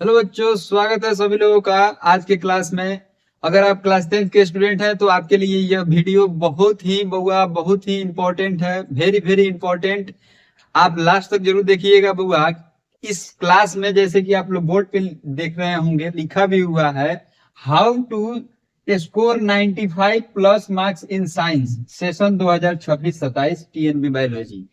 Hello बच्चों, स्वागत है सभी लोगों का आज के क्लास में। अगर आप क्लास 10th के स्टूडेंट हैं तो आपके लिए यह वीडियो बहुत ही इंपॉर्टेंट है। Very very important. आप लास्ट तक जरूर देखिएगा बुआ। इस क्लास में जैसे कि आप लोग बोर्ड पे देख रहे होंगे, लिखा भी हुआ है how to score 95 plus marks in science session 2026-27 TNB biology.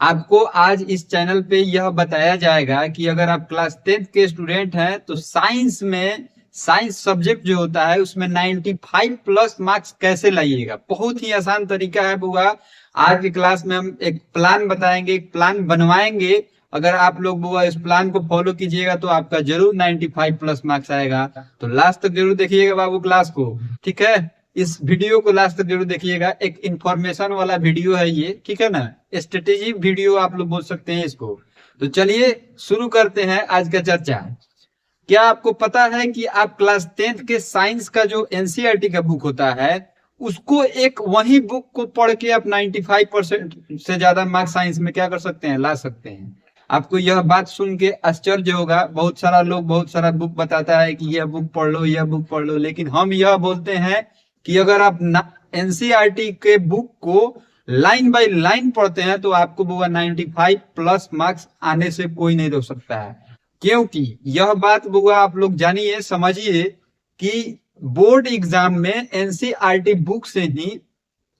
आपको आज इस चैनल पे यह बताया जाएगा कि अगर आप क्लास 10th के स्टूडेंट हैं तो साइंस सब्जेक्ट जो होता है उसमें 95 प्लस मार्क्स कैसे लाइएगा। बहुत ही आसान तरीका है बुआ। आज की क्लास में हम एक प्लान बताएंगे, एक प्लान बनवाएंगे। अगर आप लोग बुआ इस प्लान को फॉलो कीजिएगा तो आपका जरूर 95 प्लस मार्क्स आएगा। तो लास्ट तक जरूर देखिएगा बाबू क्लास को, ठीक है। इस वीडियो को लास्ट तक जरूर देखिएगा। एक इंफॉर्मेशन वाला वीडियो है ये, ठीक है ना। स्ट्रेटेजी वीडियो आप लोग बोल सकते हैं इसको। तो चलिए शुरू करते हैं आज का चर्चा। क्या आपको पता है कि आप क्लास 10th के साइंस का जो एनसीईआरटी का बुक होता है उसको एक वही बुक को पढ़ के आप 95% से ज्यादा मार्क्स साइंस में क्या कर सकते हैं, ला सकते हैं। आपको यह बात सुन के आश्चर्य होगा। बहुत सारा लोग बहुत सारा बुक बताता है कि यह बुक पढ़ लो, यह बुक पढ़ लो, लेकिन हम यह बोलते हैं कि अगर आप एनसीईआरटी के बुक को लाइन बाय लाइन पढ़ते हैं तो आपको बुआ 95 प्लस मार्क्स आने से कोई नहीं रोक सकता है। क्योंकि यह बात बुआ आप लोग जानिए, समझिए कि बोर्ड एग्जाम में एनसीईआरटी बुक से ही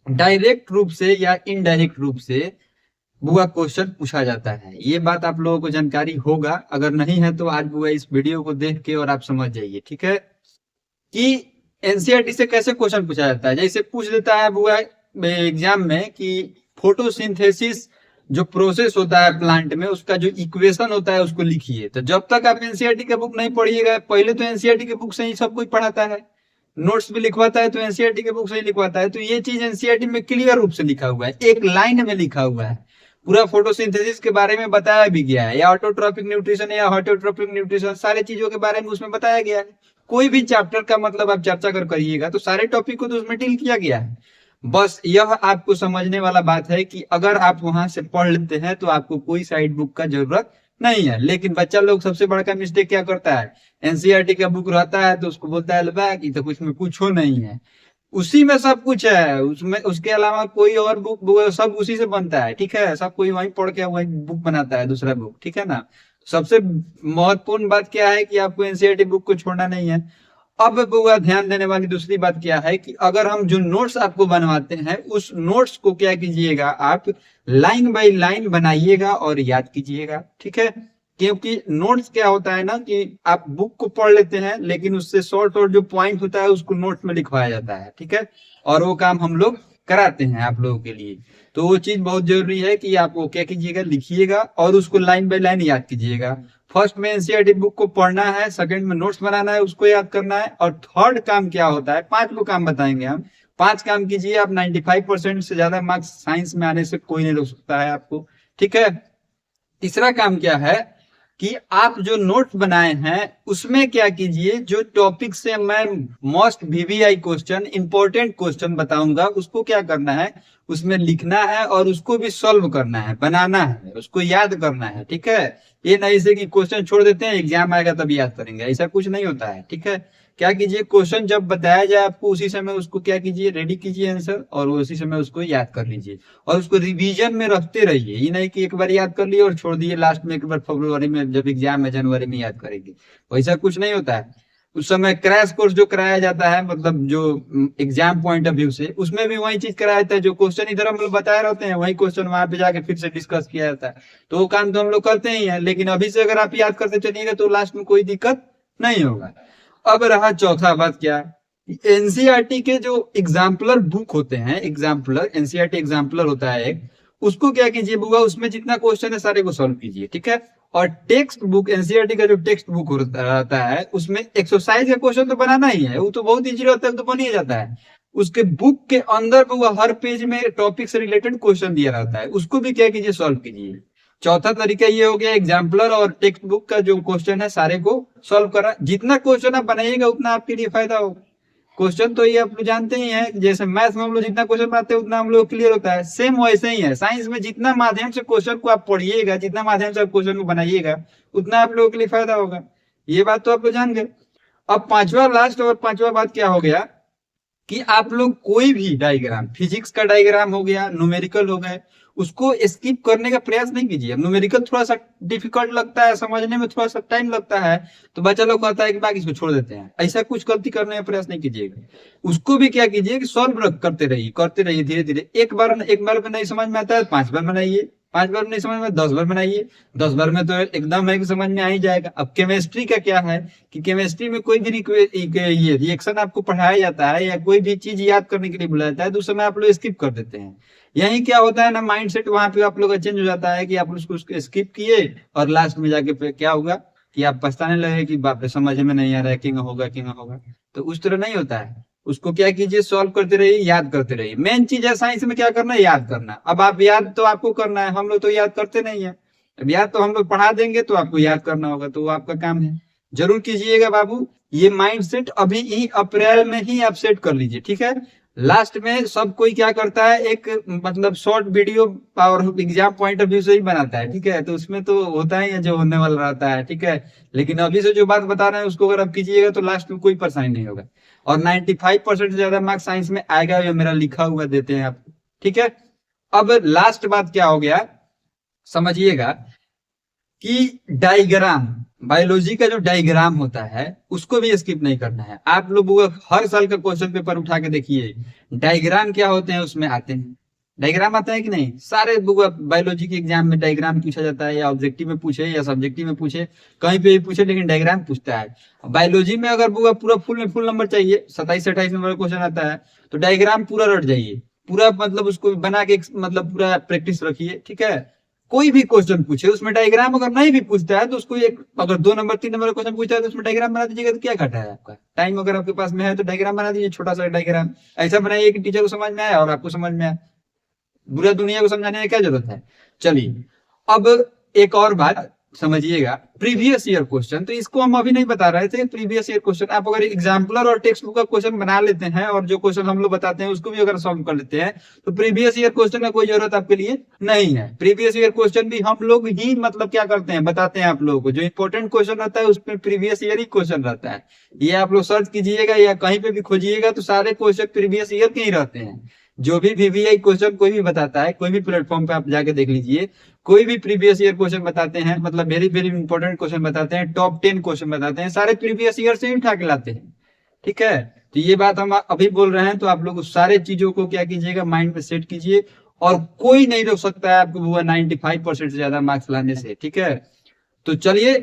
डायरेक्ट रूप से या इनडायरेक्ट रूप से बुआ क्वेश्चन पूछा जाता है। ये बात आप लोगों को जानकारी होगा। अगर नहीं है तो आज बुआ इस वीडियो को देख के और आप समझ जाइए, ठीक है, कि एनसीईआरटी से कैसे क्वेश्चन पूछा जाता है। जैसे पूछ देता है बुआ एग्जाम में कि फोटोसिंथेसिस जो प्रोसेस होता है प्लांट में उसका जो इक्वेशन होता है उसको लिखिए। तो जब तक आप एनसीईआरटी का बुक नहीं पढ़िएगा, पहले तो एनसीईआरटी के बुक से ही सब कुछ पढ़ाता है, नोट्स भी लिखवाता है तो एनसीईआरटी के बुक से ही लिखवाता है। तो ये चीज एनसीईआरटी में क्लियर रूप से लिखा हुआ है, एक लाइन में लिखा हुआ है। पूरा फोटोसिंथेसिस के बारे में बताया भी गया है, या ऑटोट्रॉपिक न्यूट्रिशन या ऑटोट्रॉपिक न्यूट्रिशन, सारे चीजों के बारे में उसमें बताया गया है। कोई भी चैप्टर का मतलब आप चर्चा करिएगा तो सारे टॉपिक को तो उसमें डील किया गया है। बस यह आपको समझने वाला बात है कि अगर आप वहां से पढ़ लेते हैं तो आपको कोई साइड बुक का जरूरत नहीं है। लेकिन बच्चा लोग सबसे बड़का मिस्टेक क्या करता है, एनसीईआरटी का बुक रहता है तो उसको बोलता है कि तो कुछ में कुछ हो नहीं है, उसी में सब कुछ है, उसमें उसके अलावा कोई और बुक सब उसी से बनता है, ठीक है। सब कोई वहीं पढ़ के वहीं बुक बनाता है, दूसरा बुक, ठीक है ना। सबसे महत्वपूर्ण बात क्या है कि आपको एनसीईआरटी बुक को छोड़ना नहीं है। अब बुआ ध्यान देने वाली दूसरी बात क्या है कि अगर हम जो नोट्स आपको बनवाते हैं उस नोट्स को क्या कीजिएगा, आप लाइन बाय लाइन बनाइएगा और याद कीजिएगा, ठीक है। क्योंकि नोट्स क्या होता है ना कि आप बुक को पढ़ लेते हैं लेकिन उससे शॉर्ट और जो पॉइंट होता है उसको नोट्स में लिखवाया जाता है, ठीक है। और वो काम हम लोग कराते हैं आप लोगों के लिए। तो वो चीज बहुत जरूरी है कि आप वो क्या कीजिएगा, लिखिएगा और उसको लाइन बाय लाइन याद कीजिएगा। फर्स्ट में एनसीईआरटी बुक को पढ़ना है, सेकंड में नोट्स बनाना है, उसको याद करना है, और थर्ड काम क्या होता है, 5 को काम बताएंगे हम। 5 काम कीजिए, आप 95% से ज्यादा मार्क्स साइंस में आने से कोई नहीं रोक सकता है आपको, ठीक है। तीसरा काम क्या है कि आप जो नोट्स बनाए हैं उसमें क्या कीजिए, जो टॉपिक से मैं most VVI question, important question बताऊंगा उसको क्या करना है, उसमें लिखना है और उसको भी सॉल्व करना है, बनाना है, उसको याद करना है, ठीक है। ये नहीं से कि क्वेश्चन छोड़ देते हैं एग्जाम आएगा तब याद करेंगे, ऐसा कुछ नहीं होता है, ठीक है। क्या कीजिए, क्वेश्चन जब बताया जाए आपको उसी समय उसको क्या कीजिए, रेडी कीजिए आंसर, और उसी समय उसको याद कर लीजिए और उसको रिवीजन में रखते रहिए। ये नहीं कि एक बार याद कर लिए और छोड़ दिए, लास्ट में एक बार फरवरी में जब एग्जाम है जनवरी में याद करेंगे, वैसा कुछ नहीं होता है। उस समय क्रैश कोर्स जो कराया जाता है, मतलब जो एग्जाम पॉइंट ऑफ व्यू से, उसमें भी वही चीज कराया जाता है। जो क्वेश्चन इधर हम लोग बताए रहते हैं वही क्वेश्चन वहां पे जाके फिर से डिस्कस किया जाता है। तो वो काम तो हम लोग करते ही हैं, लेकिन अभी से अगर आप याद करते चलिएगा तो लास्ट में कोई दिक्कत नहीं होगा। अब रहा चौथा बात, क्या, एनसीईआरटी के जो एग्जाम्पलर बुक होते हैं, एग्जाम्पलर एनसीईआरटी एग्जाम्पलर होता है एक, उसको क्या कीजिए बुआ, उसमें जितना क्वेश्चन है सारे को सॉल्व कीजिए, ठीक है। और टेक्स्ट बुक, एनसीईआरटी का जो टेक्स्ट बुक रहता है उसमें एक्सरसाइज का क्वेश्चन तो बनाना ही है, वो तो बहुत इजी रहता है, तो बन ही जाता है। उसके बुक के अंदर बुआ हर पेज में टॉपिक से रिलेटेड क्वेश्चन दिया रहता है, उसको भी क्या कीजिए, सॉल्व कीजिए। चौथा तरीका ये हो गया, एग्जाम्पलर और टेक्स्ट बुक का जो क्वेश्चन है सारे को सॉल्व करा। जितना क्वेश्चन आप बनाइएगा उतना आपके लिए फायदा होगा। क्वेश्चन तो ये आप लोग जानते ही हैं, जैसे मैथ में हम लोग जितना क्वेश्चन बनाते हैं उतना हम लोग क्लियर होता है, सेम वैसे ही है साइंस में। जितना माध्यम से क्वेश्चन को आप पढ़िएगा, जितना माध्यम से आप क्वेश्चन को बनाइएगा, उतना आप लोगों के लिए फायदा होगा। ये बात तो आप लोग जान गए। अब पांचवा लास्ट और पांचवा बात क्या हो गया कि आप लोग कोई भी डायग्राम, फिजिक्स का डायग्राम हो गया, न्यूमेरिकल हो गए, उसको स्किप करने का प्रयास नहीं कीजिए। न्यूमेरिकल थोड़ा सा डिफिकल्ट लगता है, समझने में थोड़ा सा टाइम लगता है, तो बच्चा लोग कहता है कि बाकी इसको छोड़ देते हैं। ऐसा कुछ गलती करने का प्रयास नहीं कीजिएगा। उसको भी क्या कीजिए कि सॉल्व करते रहिए धीरे धीरे। एक बार में नहीं समझ में आता है 5 बार बनाइए, 5 बार में नहीं समझ में 10 बार बनाइए, 10 बार में तो एकदम है कि समझ में आ ही जाएगा। अब केमिस्ट्री का क्या है कि केमिस्ट्री में कोई भी ये रिएक्शन आपको पढ़ाया जाता है या कोई भी चीज याद करने के लिए बुलाया जाता है तो उस समय आप लोग स्किप कर देते हैं। यही क्या होता है ना, माइंड सेट वहां पे आप लोग का चेंज हो जाता है कि आप उसको स्किप किए और लास्ट में जाके फिर क्या होगा कि आप पछताने लगे कि बाप रे समझ में नहीं आ रहा है, किंग होगा। तो उस तरह नहीं होता है। उसको क्या कीजिए, सॉल्व करते रहिए, याद करते रहिए। मेन चीज है साइंस में क्या करना है, याद करना। अब आप याद तो आपको करना है, हम लोग तो याद करते नहीं है। अब याद तो हम लोग पढ़ा देंगे तो आपको याद करना होगा, तो वो आपका काम है। जरूर कीजिएगा बाबू। ये माइंड सेट अभी ही अप्रैल में ही आप सेट कर लीजिए, ठीक है। लास्ट में सब कोई क्या करता है, एक मतलब शॉर्ट वीडियो और एग्जाम पॉइंट ऑफ व्यू से ही बनाता है, ठीक है। तो उसमें तो होता ही है जो होने वाला रहता है, ठीक है। लेकिन अभी से जो बात बता रहे हैं उसको अगर आप कीजिएगा तो लास्ट में कोई परेशानी नहीं होगा। और 95% से ज्यादा मार्क्स साइंस में आएगा, ये मेरा लिखा हुआ देते हैं आप, ठीक है। अब लास्ट बात क्या हो गया समझिएगा कि डायग्राम, बायोलॉजी का जो डायग्राम होता है उसको भी स्किप नहीं करना है। आप लोग हर साल का क्वेश्चन पेपर उठा के देखिए, डायग्राम क्या होते हैं उसमें आते हैं। डायग्राम आता है कि नहीं, सारे बायोलॉजी के एग्जाम में डायग्राम पूछा जाता है, या ऑब्जेक्टिव में पूछे या सब्जेक्टिव में पूछे, कहीं पे भी पूछे, लेकिन डायग्राम पूछता है। बायोलॉजी में अगर पूरा फुल नंबर चाहिए, 27-28 नंबर क्वेश्चन आता है, तो डायग्राम पूरा रट जाइए, पूरा मतलब उसको बना के मतलब पूरा प्रैक्टिस रखिए, ठीक है। कोई भी क्वेश्चन पूछे उसमें डायग्राम अगर नहीं भी पूछता है तो उसको एक, अगर 2 नंबर 3 नंबर क्वेश्चन पूछता है तो उसमें डायग्राम बना दीजिएगा, तो क्या घटा है आपका टाइम। अगर आपके पास में है तो डायग्राम बना दीजिए, छोटा सा डायग्राम ऐसा बनाइए कि टीचर को समझ में आया और आपको समझ में आया। पूरा दुनिया को समझाने में क्या जरूरत है। चलिए अब एक और बात समझिएगा, प्रीवियस ईयर क्वेश्चन, तो इसको हम अभी नहीं बता रहे थे। प्रीवियस ईयर क्वेश्चन आप अगर एग्जाम्पलर और टेक्स्ट बुक का क्वेश्चन बना लेते हैं और जो क्वेश्चन हम लोग बताते हैं उसको भी अगर सॉल्व कर लेते हैं तो प्रीवियस ईयर क्वेश्चन का कोई जरूरत आपके लिए नहीं है। प्रीवियस ईयर क्वेश्चन भी हम लोग ही मतलब क्या करते हैं, बताते हैं आप लोगों को। जो इंपॉर्टेंट क्वेश्चन रहता है उसमें प्रीवियस ईयर ही क्वेश्चन रहता है। ये आप लोग सर्च कीजिएगा या कहीं पे भी खोजिएगा तो सारे क्वेश्चन प्रीवियस ईयर के ही रहते हैं। जो भी वीवीआई क्वेश्चन कोई भी बताता है, कोई भी प्लेटफॉर्म पे आप जाके देख लीजिए, कोई भी प्रीवियस ईयर क्वेश्चन बताते हैं, मतलब वेरी वेरी इंपॉर्टेंट क्वेश्चन बताते हैं, टॉप 10 क्वेश्चन बताते हैं, सारे प्रीवियस ईयर से ही उठा के लाते हैं, ठीक है। तो ये बात हम अभी बोल रहे हैं, तो आप लोग उस सारे चीजों को क्या कीजिएगा, माइंड में सेट कीजिए। और कोई नहीं रोक सकता है आपको वो 95% से ज्यादा मार्क्स लाने से, ठीक है। तो चलिए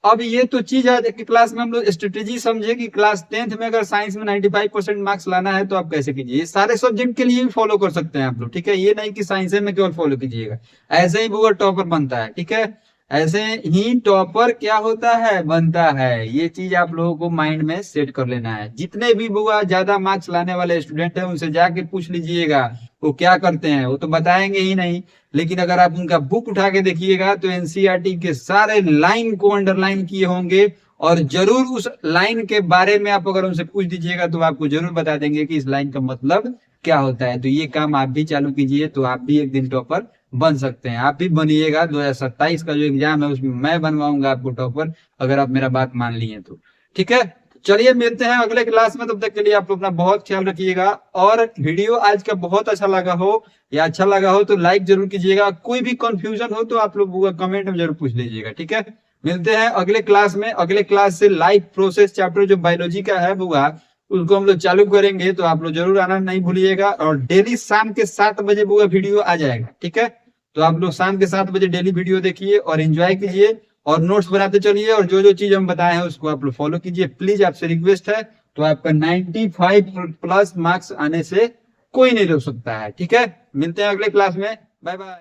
अब ये तो चीज आज की क्लास में हम लोग स्ट्रेटेजी समझे कि क्लास 10th में अगर साइंस में 95% मार्क्स लाना है तो आप कैसे कीजिए। ये सारे सब्जेक्ट के लिए भी फॉलो कर सकते हैं आप लोग, ठीक है। ये नहीं कि साइंस में केवल फॉलो कीजिएगा, ऐसे ही वो टॉपर बनता है, ठीक है। ऐसे ही टॉपर क्या होता है, बनता है। ये चीज आप लोगों को माइंड में सेट कर लेना है। जितने भी बुआ ज्यादा मार्क्स लाने वाले स्टूडेंट हैं उनसे जाके पूछ लीजिएगा वो क्या करते हैं, वो तो बताएंगे ही नहीं। लेकिन अगर आप उनका बुक उठा के देखिएगा तो एनसीईआरटी के सारे लाइन को अंडरलाइन किए होंगे, और जरूर उस लाइन के बारे में आप अगर उनसे पूछ दीजिएगा तो आपको जरूर बता देंगे कि इस लाइन का मतलब क्या होता है। तो ये काम आप भी चालू कीजिए, तो आप भी एक दिन टॉपर बन सकते हैं। आप भी बनिएगा। 2027 का जो एग्जाम है उसमें मैं बनवाऊंगा आपको टॉपर, अगर आप मेरा बात मान लिए तो, ठीक है। चलिए मिलते हैं अगले क्लास में, तब तक के लिए आप लोग अपना बहुत ख्याल रखिएगा। और वीडियो आज का बहुत अच्छा लगा हो या अच्छा लगा हो तो लाइक जरूर कीजिएगा। कोई भी कंफ्यूजन हो तो आप लोग कमेंट में जरूर पूछ लीजिएगा, ठीक है। मिलते हैं अगले क्लास में। अगले क्लास से लाइफ प्रोसेस चैप्टर जो बायोलॉजी का है बुआ उसको हम लोग चालू करेंगे, तो आप लोग जरूर आना नहीं भूलिएगा। और डेली शाम के 7 बजे बुआ वीडियो आ जाएगा, ठीक है। तो आप लोग शाम के 7 बजे डेली वीडियो देखिए और एंजॉय कीजिए और नोट्स बनाते चलिए, और जो जो चीज हम बताए हैं उसको आप लोग फॉलो कीजिए। प्लीज आपसे रिक्वेस्ट है, तो आपका 95+ मार्क्स आने से कोई नहीं रोक सकता है, ठीक है। मिलते हैं अगले क्लास में, बाय बाय।